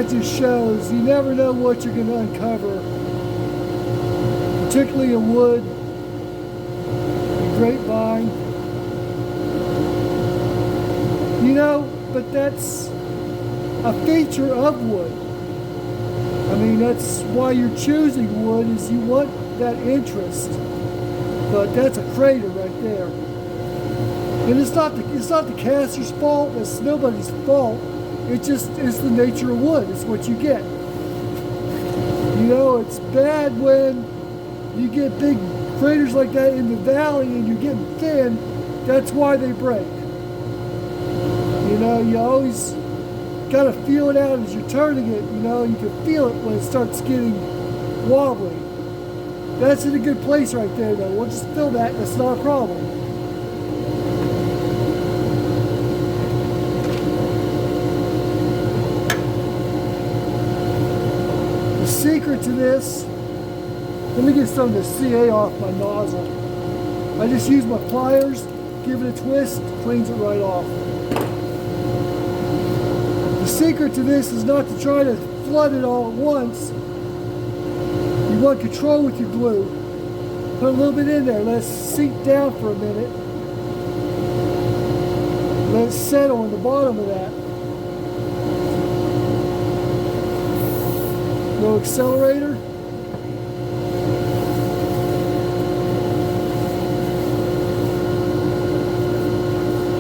that just shows you never know what you're going to uncover, particularly in wood, and grapevine. You know, but that's a feature of wood. I mean, that's why you're choosing wood, is you want that interest. But that's a crater right there. And it's not the caster's fault, it's nobody's fault. It's the nature of wood, it's what you get. You know, it's bad when you get big craters like that in the valley and you're getting thin. That's why they break. You know, you always got to feel it out as you're turning it. You know, you can feel it when it starts getting wobbly. That's in a good place right there, though. We'll just fill that. That's not a problem. The secret to this, let me get some of the CA off my nozzle. I just use my pliers, give it a twist, cleans it right off. The secret to this is not to try to flood it all at once. You want control with your glue. Put a little bit in there, let it sink down for a minute. Let it settle on the bottom of that. No accelerator.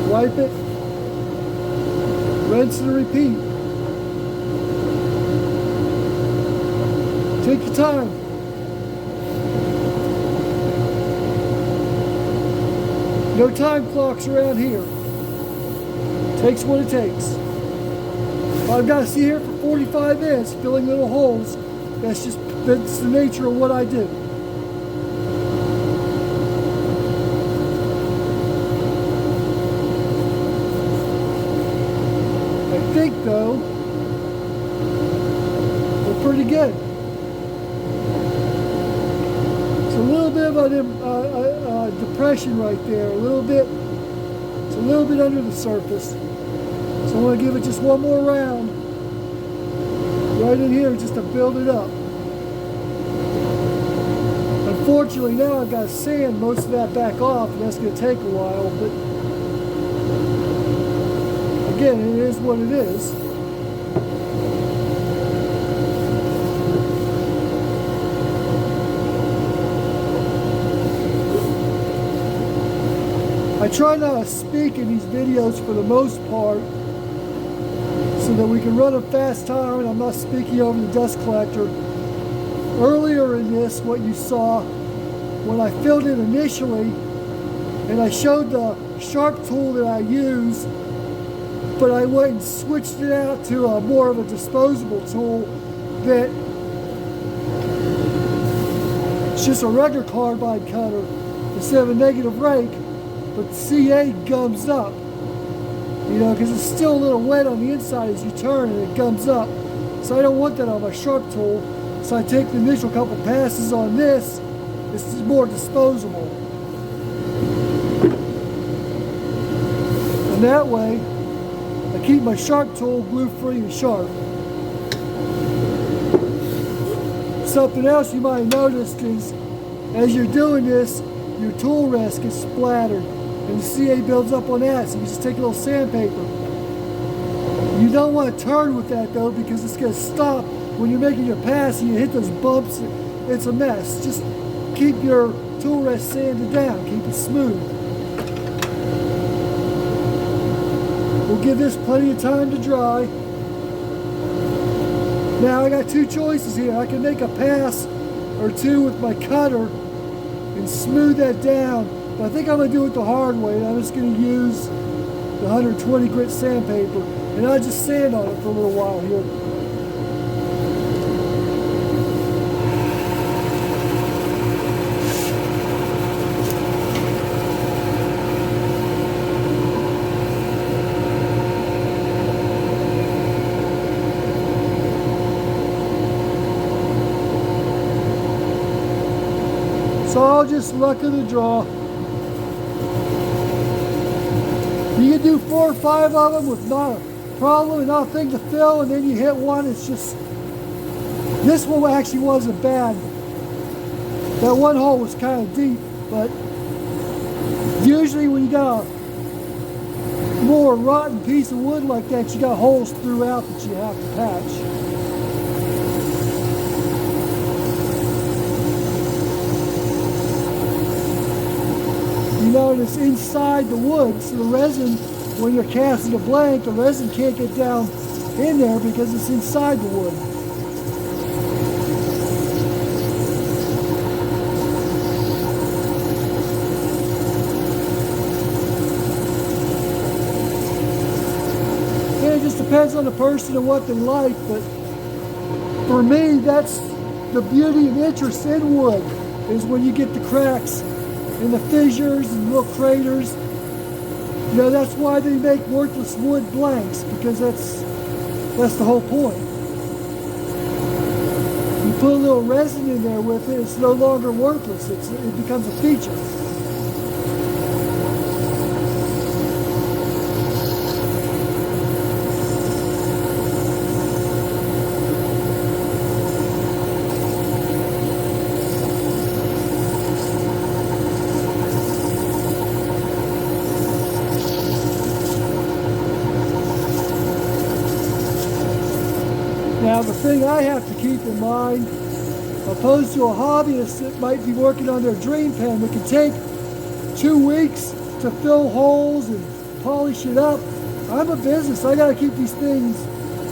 Wipe it. Rinse and repeat. Take your time. No time clocks around here. Takes what it takes. If I've got to sit here for 45 minutes filling little holes, that's the nature of what I do. I think, though, we're pretty good. It's a little bit of a depression right there, a little bit. It's a little bit under the surface. So I'm going to give it just one more round right in here just to build it up. Unfortunately, now I've got to sand most of that back off, and that's going to take a while, but again, it is what it is. I try not to speak in these videos for the most part so that we can run a fast time and I'm not speaking over the dust collector. Earlier in this, what you saw, when I filled it initially, and I showed the sharp tool that I use, but I went and switched it out to a more of a disposable tool that it's just a regular carbide cutter instead of a negative rake, but the CA gums up, you know, because it's still a little wet on the inside as you turn and it gums up. So I don't want that on my sharp tool. So I take the initial couple passes on this. This is more disposable. And that way, I keep my sharp tool glue-free and sharp. Something else you might have noticed is, as you're doing this, your tool rest gets splattered. And the CA builds up on that, so you just take a little sandpaper. You don't want to turn with that though, because it's going to stop when you're making your pass and you hit those bumps. It's a mess. Just keep your tool rest sanded down, keep it smooth. We'll give this plenty of time to dry. Now I got two choices here. I can make a pass or two with my cutter and smooth that down. But I think I'm going to do it the hard way. I'm just going to use the 120 grit sandpaper, and I'll just sand on it for a little while here. It's all just luck of the draw. You can do 4 or 5 of them with not problem and not a thing to fill, and then you hit one, it's just, this one actually wasn't bad. That one hole was kind of deep, but usually when you got a more rotten piece of wood like that, you got holes throughout that you have to patch. You know, and it's inside the wood, so the resin, when you're casting a blank, the resin can't get down in there because it's inside the wood. And it just depends on the person and what they like, but for me, that's the beauty and interest in wood, is when you get the cracks and the fissures and little craters. You know, that's why they make worthless wood blanks, because that's the whole point. You put a little resin in there with it, it's no longer worthless, it becomes a feature. Now the thing I have to keep in mind, opposed to a hobbyist that might be working on their dream pen that can take 2 weeks to fill holes and polish it up, I'm a business. I got to keep these things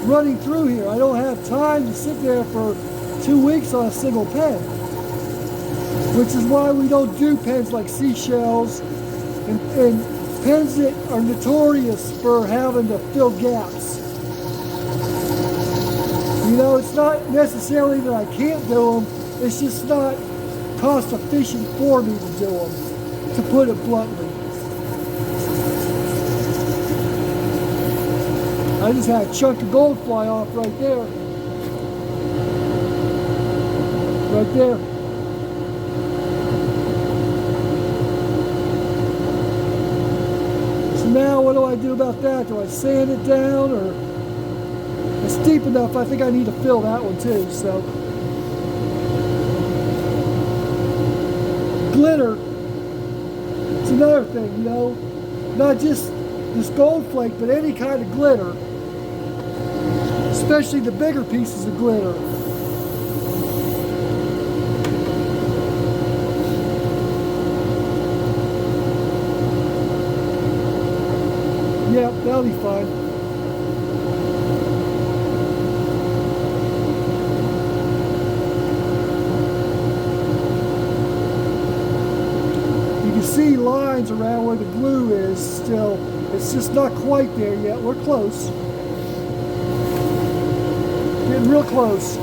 running through here. I don't have time to sit there for 2 weeks on a single pen, which is why we don't do pens like seashells and pens that are notorious for having to fill gaps. You know, it's not necessarily that I can't do them, it's just not cost efficient for me to do them, to put it bluntly. I just had a chunk of gold fly off right there. Right there. So now what do I do about that? Do I sand it down, or? It's deep enough, I think I need to fill that one too, so. Glitter, it's another thing, you know, not just this gold flake, but any kind of glitter, especially the bigger pieces of glitter. Yep, that'll be fine. See lines around where the glue is still. It's just not quite there yet. We're close. Getting real close.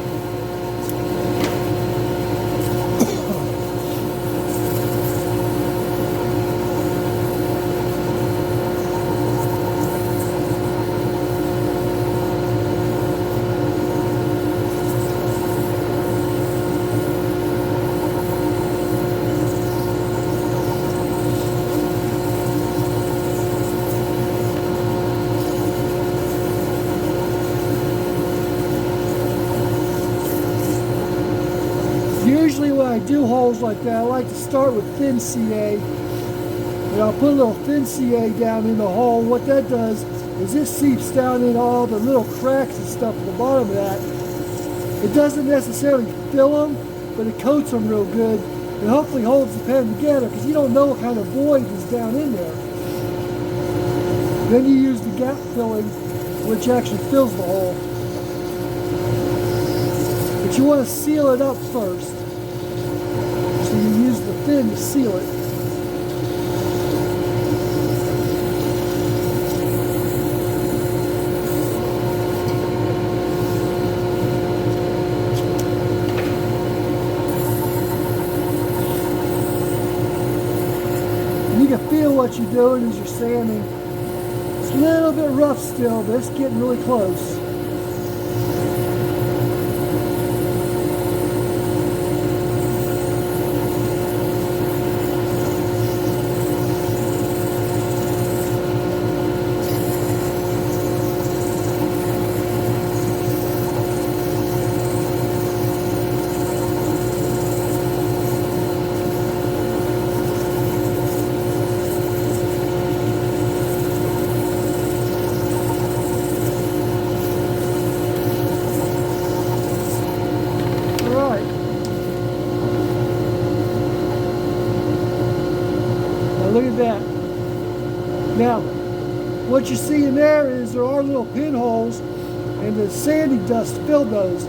Usually when I do holes like that, I like to start with thin CA. And I'll put a little thin CA down in the hole. What that does is it seeps down in all the little cracks and stuff at the bottom of that. It doesn't necessarily fill them, but it coats them real good and hopefully holds the pen together, because you don't know what kind of void is down in there. Then you use the gap filling, which actually fills the hole. But you want to seal it up first. So you use the thin to seal it. And you can feel what you're doing as you're sanding. It's a little bit rough still, but it's getting really close. Now, what you see in there is there are little pinholes, and the sanding dust filled those.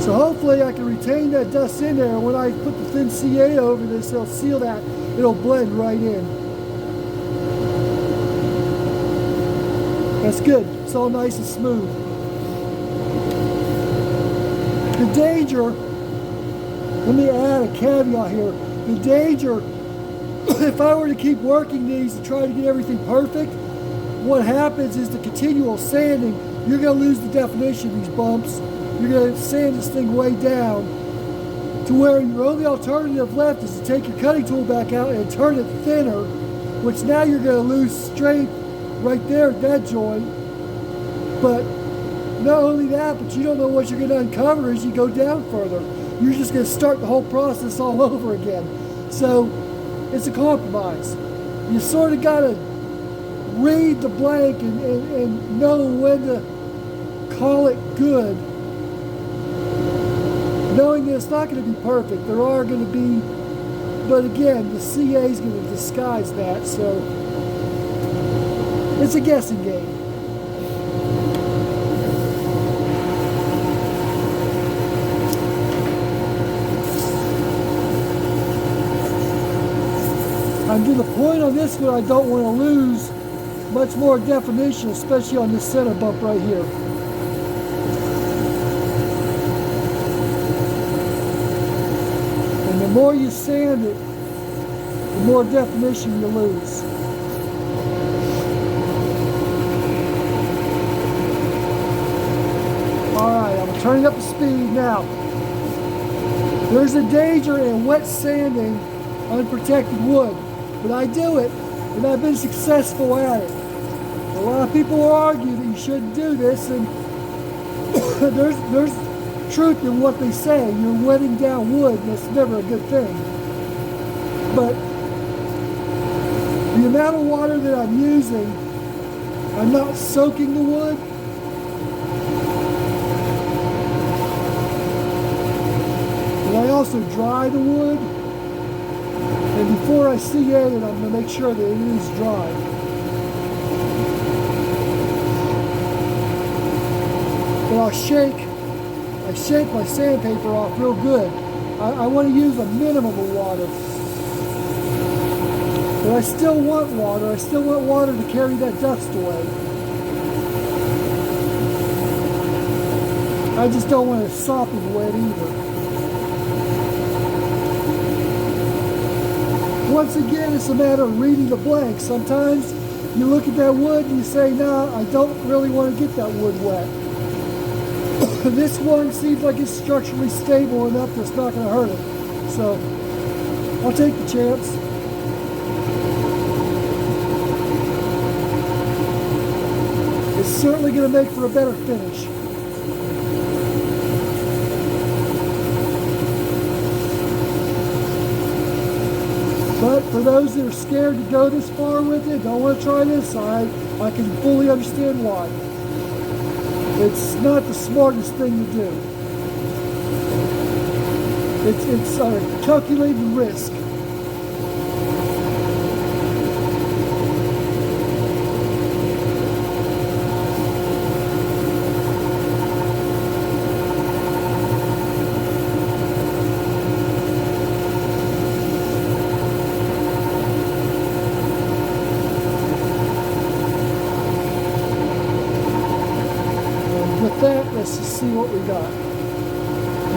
So hopefully I can retain that dust in there. When I put the thin CA over this, it'll seal that. It'll blend right in. That's good. It's all nice and smooth. The danger, let me add a caveat here. The danger, if I were to keep working these and try to get everything perfect, what happens is the continual sanding, you're going to lose the definition of these bumps. You're going to sand this thing way down to where your only alternative left is to take your cutting tool back out and turn it thinner, which now you're going to lose strength right there at that joint. But not only that, but you don't know what you're going to uncover as you go down further. You're just going to start the whole process all over again. So it's a compromise. You sort of got to read the blank and know when to call it good. Knowing that it's not going to be perfect. There are going to be, but again, the CA is going to disguise that, so it's a guessing game. I'm to the point on this one I don't want to lose much more definition, especially on this center bump right here. And the more you sand it, the more definition you lose. Alright, I'm turning up the speed now. There's a danger in wet sanding unprotected wood, but I do it, and I've been successful at it. A lot of people will argue that you shouldn't do this, and there's truth in what they say. You're wetting down wood, and that's never a good thing. But the amount of water that I'm using, I'm not soaking the wood. And I also dry the wood. And before I CA it, I'm going to make sure that it is dry. But I shake my sandpaper off real good. I want to use a minimum of water. But I still want water. I still want water to carry that dust away. I just don't want it sopping wet either. Once again, it's a matter of reading the blank. Sometimes you look at that wood and you say, no, I don't really want to get that wood wet. This one seems like it's structurally stable enough that it's not going to hurt it. So I'll take the chance. It's certainly going to make for a better finish. But for those that are scared to go this far with it, don't want to try this, I can fully understand why. It's not the smartest thing to do. It's a calculated risk. Let's just see what we got.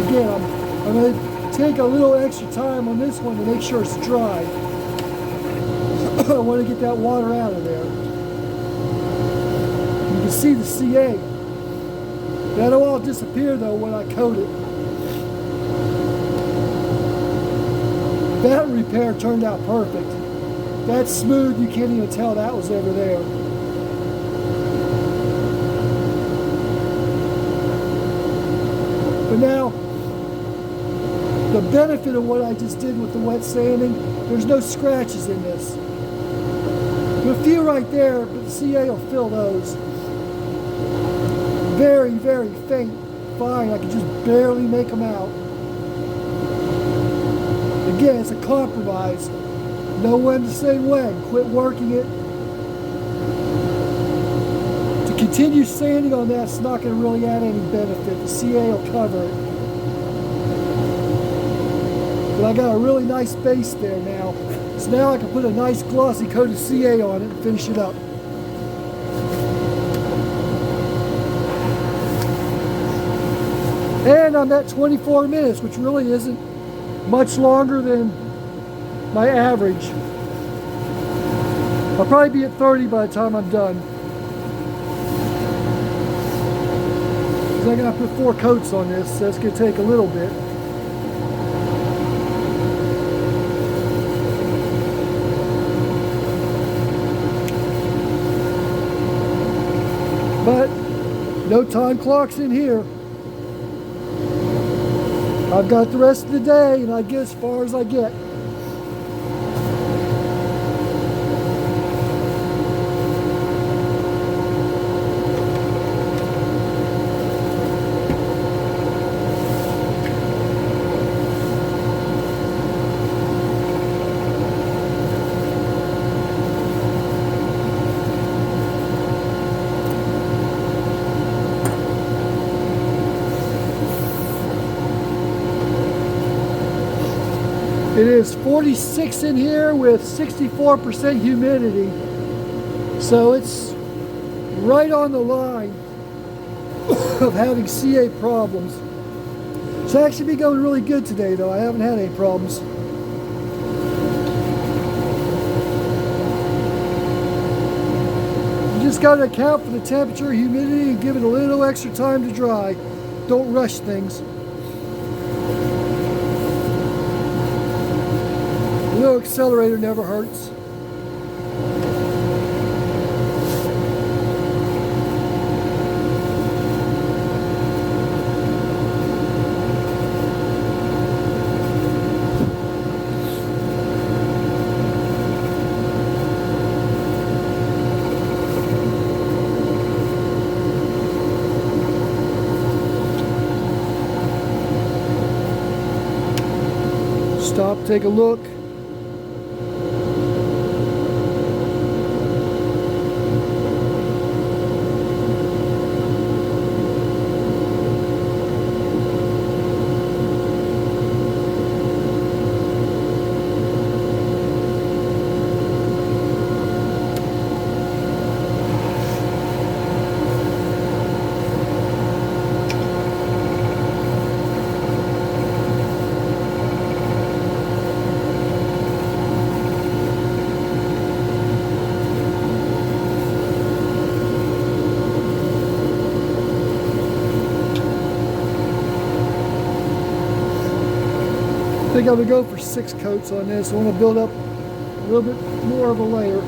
Again, I'm going to take a little extra time on this one to make sure it's dry. I want to get that water out of there. You can see the CA. That'll all disappear though when I coat it. That repair turned out perfect. That's smooth, you can't even tell that was ever there. But now, the benefit of what I just did with the wet sanding, there's no scratches in this. There's a few right there, but the CA will fill those. Very, very faint, fine. I can just barely make them out. Again, it's a compromise. know when to say when. Quit working it. To continue sanding on that's not going to really add any benefit. The CA will cover it. But I got a really nice base there now. So now I can put a nice glossy coat of CA on it and finish it up. And I'm at 24 minutes, which really isn't much longer than my average. I'll probably be at 30 by the time I'm done. Because I gotta put 4 coats on this, so it's gonna take a little bit. But no time clocks in here. I've got the rest of the day, and I get as far as I get. It is 46 in here with 64% humidity, so it's right on the line of having CA problems. It's actually been going really good today though. I haven't had any problems. You just got to account for the temperature, humidity, and give it a little extra time to dry. Don't rush things. A little accelerator never hurts. Stop, take a look. I think I'm going to go for 6 coats on this. I want to build up a little bit more of a layer.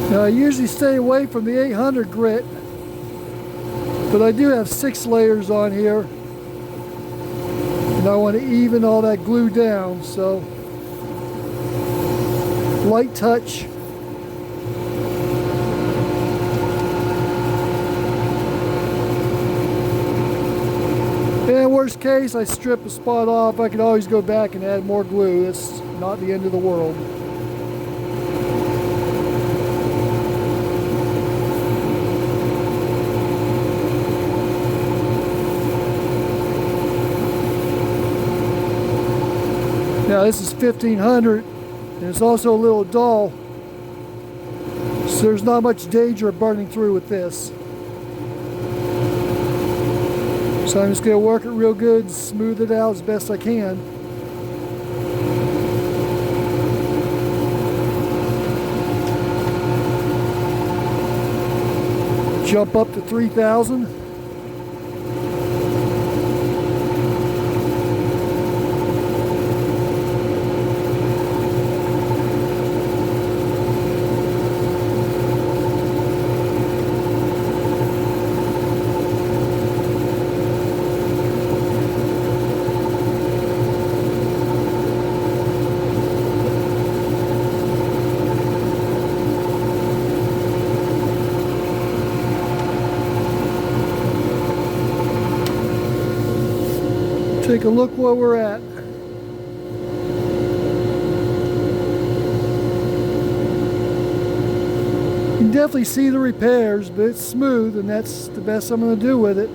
Now I usually stay away from the 800 grit, but I do have 6 layers on here, and I want to even all that glue down, so light touch. worst case, I strip a spot off. I could always go back and add more glue. That's not the end of the world. Now this is 1500 and it's also a little dull, so there's not much danger of burning through with this. So I'm just going to work it real good and smooth it out as best I can. Jump up to 3,000. Take a look where we're at. You can definitely see the repairs, but it's smooth, and that's the best I'm going to do with it.